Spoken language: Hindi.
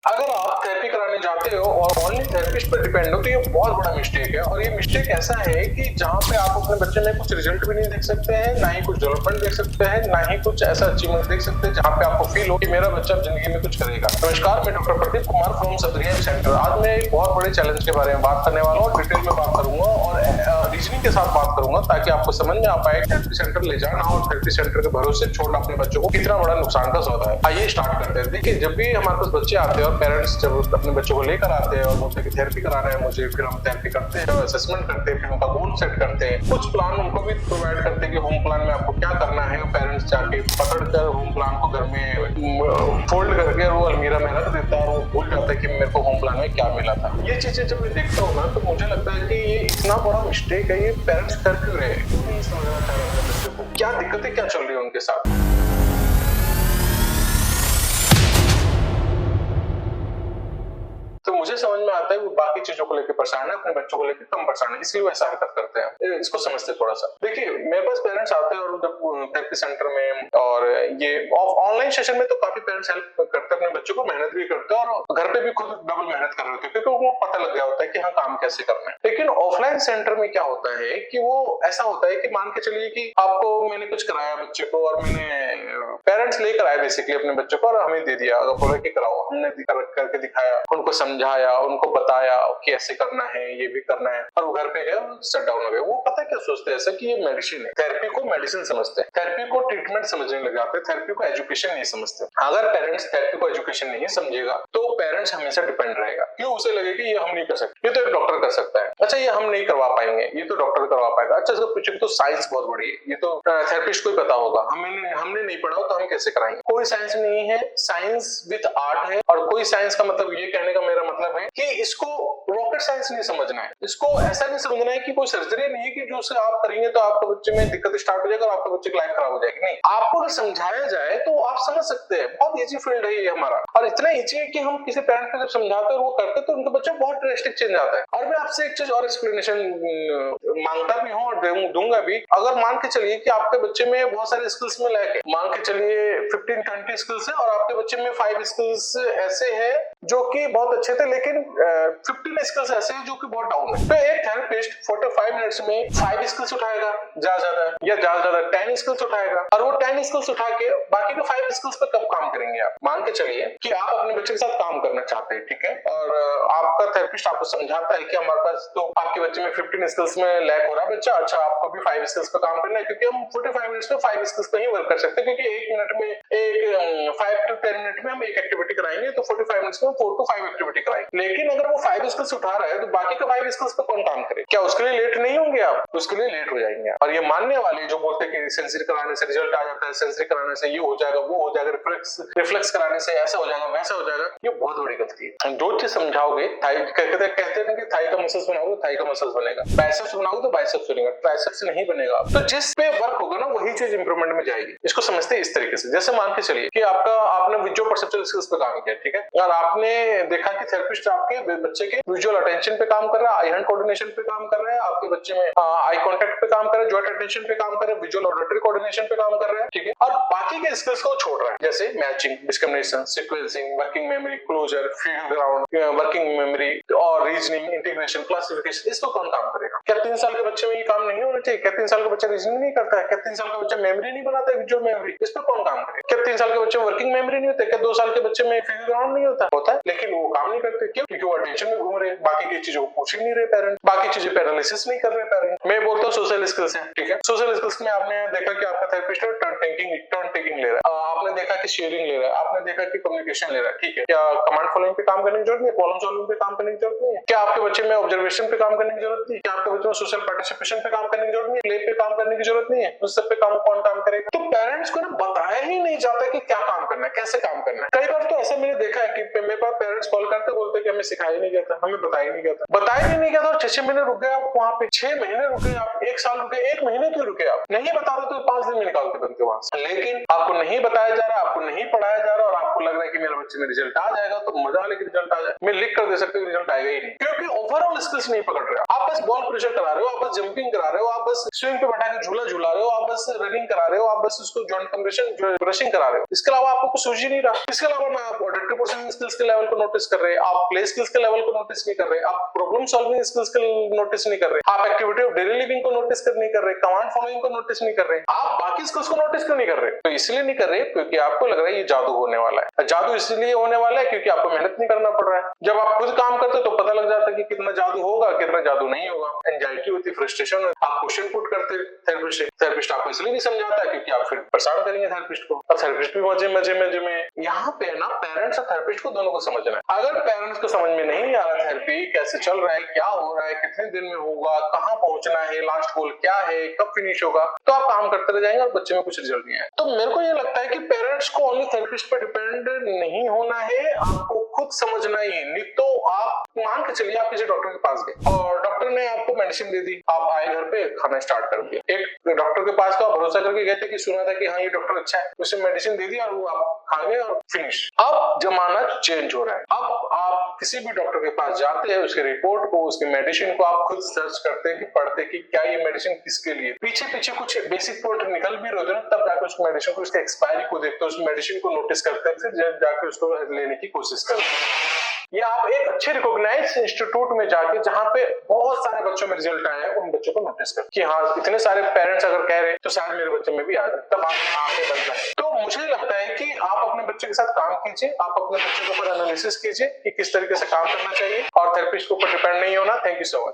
अगर आप थेरेपी कराने जाते हो और ओनली थेरेपिस्ट पर डिपेंड हो तो ये बहुत बड़ा मिस्टेक है। और ये मिस्टेक ऐसा है कि जहाँ पे आप अपने बच्चे में कुछ रिजल्ट भी नहीं देख सकते हैं, ना ही कुछ डेवलपमेंट देख सकते हैं, ना ही कुछ ऐसा अचीवमेंट देख सकते हैं जहाँ पे आपको फील हो कि मेरा बच्चा जिंदगी में कुछ करेगा। नमस्कार, मैं doctor Pradeep Kumar from Sadariya centre. आज मैं एक बहुत बड़े चैलेंज के बारे में बात करने वाला हूँ। डिटेल में बात करूंगा और रीजनिंग के साथ बात करूंगा ताकि आपको समझ में आ पाए थेरेपी सेंटर ले जाना और थेरेपी सेंटर के भरोसे छोड़ना अपने बच्चों को कितना बड़ा नुकसान का सौदा है। आइए स्टार्ट करते हैं। देखिए, जब भी हमारे पास बच्चे आते हैं और पेरेंट्स जब अपने बच्चों को लेकर आते हैं और बोलते हैं कि थेरेपी कराना है मुझे, फिर हम थेरेपी करते हैं, असेसमेंट करते हैं, फिर उनका गोल सेट करते हैं, कुछ प्लान उनको भी प्रोवाइड करते हैं कि होम प्लान में आपको क्या करना है। पेरेंट्स जाके पकड़कर होम प्लान को घर में फोल्ड करके वो अलमीरा में रख देता है और वो भूल जाता है कि मेरे को होम प्लान में क्या मिला था। ये चीजें जब मैं देखता हूँ ना तो मुझे लगता है कि ये इतना बड़ा मिस्टेक है। ये पेरेंट्स कर क्यों रहे हैं, क्यों नहीं समझना चाह रहे अपने बच्चों को, क्या दिक्कतें क्या चल रही है उनके साथ। तो मुझे समझ में आता है वो बाकी चीजों को लेकर परेशान है, अपने बच्चों को लेकर कम परेशान है, इसलिए वो ऐसा हरकत करते हैं। इसको समझते थोड़ा सा। देखिए, मेरे पास पेरेंट्स आते हैं और जब थेरेपी सेंटर में और ये ऑनलाइन सेशन में तो काफी पेरेंट्स हेल्प करते हैं अपने बच्चों को, मेहनत भी करते हैं और घर पे भी खुद डबल मेहनत कर रहे होते हैं क्योंकि उनको पता लग गया होता है कि हाँ काम कैसे करना है। लेकिन ऑफलाइन सेंटर में क्या होता है कि वो ऐसा होता है कि मान के चलिए कि आपको मैंने कुछ कराया बच्चे को और मैंने पेरेंट्स लेकर आए बेसिकली अपने बच्चों को और हमें दे दिया, अगर बोला कि कराओ, हमने करके दिखाया, उनको समझाया, उनको बताया कि ऐसे करना है, ये भी करना है, और वो घर पे गए शट डाउन हो गए। वो पता है क्या सोचते हैं ऐसा कि ये मेडिसिन है। थेरेपी को मेडिसिन समझते हैं, थेरेपी को ट्रीटमेंट समझने लग जाते हैं, थेरेपी को एजुकेशन नहीं समझते। अगर पेरेंट्स थेरेपी को एजुकेशन नहीं समझेगा तो पेरेंट्स हमेशा डिपेंड रहेगा। क्यों? उसे लगेगा कि ये हम नहीं कर सकते, ये तो एक डॉक्टर कर सकता है, अच्छा ये हम नहीं करवा पाएंगे, ये तो डॉक्टर करवा पाएगा, अच्छा इसको पूछो तो साइंस बहुत बड़ी है, ये तो थेरेपिस्ट को ही पता होगा, हमने नहीं पढ़ा तो हम कैसे कराएंगे। कोई साइंस नहीं है, साइंस विद आर्ट है। और कोई साइंस का मतलब ये कहने का मेरा मतलब है कि इसको रॉकेट साइंस नहीं समझना है, इसको ऐसा नहीं समझना है कि कोई सर्जरी नहीं है कि जो उसे आप करेंगे तो आपके बच्चे में दिक्कत स्टार्ट हो जाएगा और आपके बच्चे की लाइफ खराब हो जाएगी। नहीं, आपको अगर समझाया जाए तो आप समझ सकते हैं। बहुत इजी फील्ड है ये हमारा, और इतना इजी है कि हम किसी पेरेंट को जब समझाते हैं और वो करते तो उनके बच्चे बहुत ड्रास्टिक चेंज आता है। और मैं आपसे एक चीज और एक्सप्लेनेशन मांगता भी हूँ और दूंगा भी। अगर मान के चलिए कि आपके बच्चे में बहुत सारे स्किल्स में लैक है, मान के चलिए 15-20 स्किल्स है और आपके बच्चे में 5 स्किल्स ऐसे हैं जो कि बहुत अच्छे थे, लेकिन 15 स्किल्स ऐसे हैं जो कि बहुत डाउन है। तो एक थेरेपिस्ट 45 मिनट्स में 5 स्किल्स उठाएगा ज्यादा या ज्यादा 10 स्किल्स उठाएगा, और वो 10 स्किल्स उठा के बाकी के 5 स्किल्स पे कब काम करेंगे आप। मान के चलिए कि आप अपने बच्चे के साथ काम करना चाहते हैं, ठीक है, और आपका थेरेपिस्ट आपको समझाता है कि हमारे पास तो आपके बच्चे में 15 स्किल्स में लैक हो रहा है बच्चा, अच्छा आपको भी 5 स्किल्स पे काम करना है, क्योंकि हम 45 मिनट्स में 5 स्किल्स पे ही वर्क कर सकते हैं, क्योंकि 1 मिनट में एक 5 to 10 मिनट में हम एक एक्टिविटी कराएंगे तो 45 मिनट्स में 4 to 5 एक्टिविटी कराएंगे। लेकिन अगर वो 5 स्किल्स उठा रहा है तो बाकी का 5 स्किल्स पे कौन काम करे? क्या उसके लिए लेट नहीं होंगे आप? उसके लिए लेट हो जाएंगे। और ये मानने वाले जो बोलते हैं कि सेंसरी कराने से रिजल्ट आ जाता है, सेंसरी कराने से ये हो जाएगा, वो हो जाएगा, रिफ्लेक्स कराने से ऐसा हो जाएगा, वैसा हो जाएगा, ये बहुत बड़ी गलती है। जो चीज समझाओगे, कहते हैं कि थाई का मसल्स बनाओगे थाई का मसल्स बनेगा, बाइसेप्स बनाओगे तो बाइसेप्स बनेगा, ट्राइसेप्स नहीं बनेगा। तो जिस पे वर्क होगा ना वही चीज इंप्रूवमेंट में जाएगी। इसको समझते हैं इस तरीके से। जैसे मान के चलिए कि आपने विजुअल परसेप्चुअल स्किल्स पे काम किया, ठीक है, और आपने देखा कि थेरेपिस्ट आपके बच्चे के विजुअल अटेंशन पे काम कर रहा है, आई हैंड कोऑर्डिनेशन पे काम कर रहा है, आपके बच्चे में आई कांटेक्ट पे काम कर रहा है, जॉइंट अटेंशन पे काम कर रहा है, विजुअल ऑडिटरी कोऑर्डिनेशन पे काम कर रहा है, ठीक है, और बाकी के स्किल्स को छोड़ रहा है, जैसे matching, discrimination, sequencing, working memory, closure, field ground, working memory और रीजनिंग, इंटीग्रेशन, क्लासिफिकेशन। इसको कौन काम करेगा? क्या 3 साल के बच्चे में ये काम नहीं होना चाहिए? क्या 3 साल का बच्चा रीजनिंग नहीं करता है? क्या 3 साल का बच्चा मेमोरी नहीं बनाता है, विजुअल मेमोरी? इस पर कौन काम करे? क्या 3 साल के बच्चे में वर्किंग मेमोरी नहीं होता? क्या 2 साल के बच्चे में फील्ड ग्राउंड नहीं होता है, लेकिन वो काम नहीं करते। क्यों? क्योंकि वो अटेंशन में घूम रहे, बाकी की चीजों को पूछ ही नहीं रहे पेरेंट, बाकी चीजें पे एनालिसिस नहीं कर रहे पेरेंट। मैं बोलता हूँ सोशल स्किल्स है, ठीक है, सोशल स्किल्स में आपने देखा कि आपका थेरेपिस्ट टर्न टेकिंग ले रहा है, आपने देखा कि शेयरिंग ले रहा है, आपने देखा कि कम्युनिकेशन ले रहा है, ठीक है, क्या कमांड फॉलोइंग पे काम करने की जरूरत नहीं है? प्रॉब्लम सॉल्विंग पे काम करने की जरूरत नहीं है? क्या आपके बच्चे में ऑब्जर्वेशन पे काम करने की जरूरत नहीं है? क्या आपके बच्चे में सोशल पार्टिसिपेशन पे काम करने की जरूरत नहीं है? प्ले पे काम करने की जरूरत नहीं है? उस सब पे कौन काम करेगा? तो पेरेंट्स को ना बताया ही नहीं जाता कि क्या काम करना है, कैसे काम करना है। कई बार तो ऐसा मैंने देखा है कि मेरे पास पेरेंट्स कॉल करते बोलते कि हमें सिखाया ही नहीं गया था, हमें बताया नहीं गया था, बताया ही नहीं गया था, और 6 महीने रुक गए आप वहां पे, 6 महीने रुके आप, 1 साल रुके, 1 महीने क्यों रुके आप? नहीं बता रहे तो 5 दिन में निकालते बनते वहां से। लेकिन आपको नहीं बताया जा रहा, आपको नहीं पढ़ाया जा रहा, और आपको लग रहा है कि मेरे बच्चे में रिजल्ट आ जाएगा तो मजा लेके रिजल्ट आ जाए, मैं लिख कर दे सकते रिजल्ट आएगा ही नहीं, क्योंकि ओवरऑल स्किल्स नहीं पकड़ रहे। आप बस बॉल प्रेशर करा रहे हो, आप बस जंपिंग करा रहे हो, आप बस स्विंग पे बैठा के झूला झूला रहे हो, आप बस रनिंग करा रहे हो, आप बस उसको जॉइंट कंप्रेशन ब्रशिंग करा रहे हो। इसके अलावा आपको कुछ सूझ ही नहीं रहा। इसके अलावा ना आप ऑडिटरी प्रोसेसिंग स्किल्स के लेवल को नोटिस कर रहे हैं, आप प्ले स्किल्स के लेवल को नोटिस नहीं कर रहे, आप प्रॉब्लम सॉल्विंग स्किल्स को नोटिस नहीं कर रहे, आप एक्टिविटी ऑफ डेली लिविंग को नोटिस नहीं कर रहे, कमांड फॉलोइंग को नोटिस नहीं कर रहे, आप बाकी स्किल्स को नोटिस क्यों नहीं कर रहे? तो इसलिए नहीं कर रहे क्योंकि आपको लग रहा है ये जादू होने वाला है। जादू इसलिए होने वाला है क्योंकि आपको मेहनत नहीं करना पड़ रहा है। जब आप खुद काम करते हो तो पता लग जाता है कि कितना जादू होगा, कितना जादू नहीं होगा। एंजाइटी होती, फ्रस्ट्रेशन होती, आप क्वेश्चन पुट करते थेरेपिस्ट आपको इसलिए नहीं समझाता क्योंकि आप फिर परेशान करेंगे थेरेपिस्ट को, और थेरेपिस्ट भी मजे में। यहाँ पे ना पेरेंट्स और थेरेपिस्ट को दोनों को समझना है। अगर पेरेंट्स को समझ में नहीं आ रहा थेरेपी कैसे चल रहा है, क्या हो रहा है, कितने दिन में होगा, कहाँ पहुंचना है, लास्ट गोल क्या है, कब फिनिश होगा, तो आप काम करते रह जाएंगे और बच्चे में कुछ रिजल्ट नहीं आए। तो मेरे को ये लगता है कि पेरेंट्स को ओनली थेरेपिस्ट पर डिपेंड नहीं होना है, आपको खुद समझना ही है। नहीं तो आप मान के चलिए आप किसी डॉक्टर के पास गए और डॉक्टर ने आपको मेडिसिन दे दी, आप आए घर पे खाना स्टार्ट कर दिया। एक डॉक्टर के पास तो आप भरोसा करके गए थे कि सुना था कि हाँ ये डॉक्टर अच्छा है, उसने मेडिसिन दे दी और वो आप खा गए और फिनिश। अब जमाना चेंज हो रहा है। अब आप किसी भी डॉक्टर के पास जाते हैं, उसके रिपोर्ट को, उसके मेडिसिन को आप खुद सर्च करते हैं कि पढ़ते कि क्या ये मेडिसिन किसके लिए, पीछे कुछ बेसिक पॉइंट निकल भी रहे ना, तब जाकर उस मेडिसिन को, उसके एक्सपायरी को देखते हैं, उस मेडिसिन को नोटिस करते हैं, फिर जाके उसको लेने की कोशिश करते हैं। या आप एक अच्छे रिकॉग्नाइज्ड इंस्टीट्यूट में जाके जहां पे बहुत सारे बच्चों में रिजल्ट आए हैं, उन बच्चों को नोटिस कर कि हाँ इतने सारे पेरेंट्स अगर कह रहे हैं तो शायद मेरे बच्चे में भी आ जाए, तब आप आगे बढ़ जाए। तो मुझे लगता है कि आप अपने बच्चे के साथ काम कीजिए, आप अपने बच्चे के ऊपर एनालिसिस कीजिए कि किस तरीके से काम करना चाहिए, और थेरेपिस्ट के ऊपर डिपेंड नहीं होना। Thank you so much.